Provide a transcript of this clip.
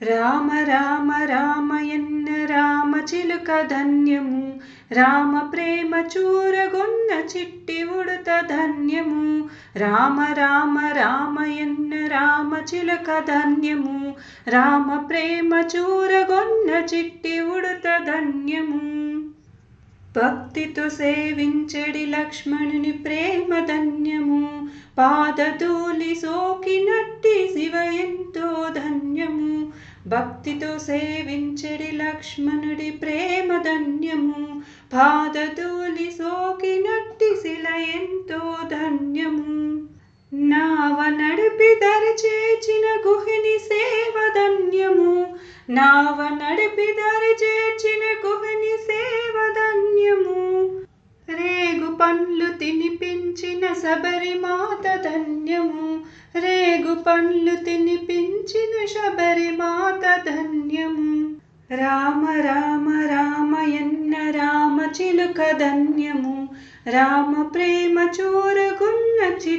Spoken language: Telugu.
రామ రామ రామయన్న రామచిలుక ధన్యము, రామ ప్రేమ చూరగొన్న చిట్టి ఉడుత ధన్యము. రామ రామ రామయన్న రామచిలుక ధన్యము, రామ ప్రేమ చూరగొన్న చిట్టి ఉడుత ధన్యము. భక్తితో సేవించెడి లక్ష్మణుని ప్రేమ ధన్యము, పాదధూళి సోకినట్టి శివ ఎంతో ధన్యము. భక్తితో సేవించెడి లక్ష్మణుడి ప్రేమ ధన్యము, పాదధూళి సోకినట్టి శిల ఎంతో ధన్యము. నావ నడిపి దరిచేర్చిన గుహిని సేవ ధన్యము, నావ నడిపి దరిచేర్చిన గుహిని సేవ ధన్యము. రేగు పండ్లు తినిపించిన శబరిమాత ధన్యము, రేగు పండ్లు తినిపించిన శబరిమాత ధన్యము. రామ రామ రామయన్న రామచిలుక ధన్యము, రామ ప్రేమ చూరగున్న చిట్టి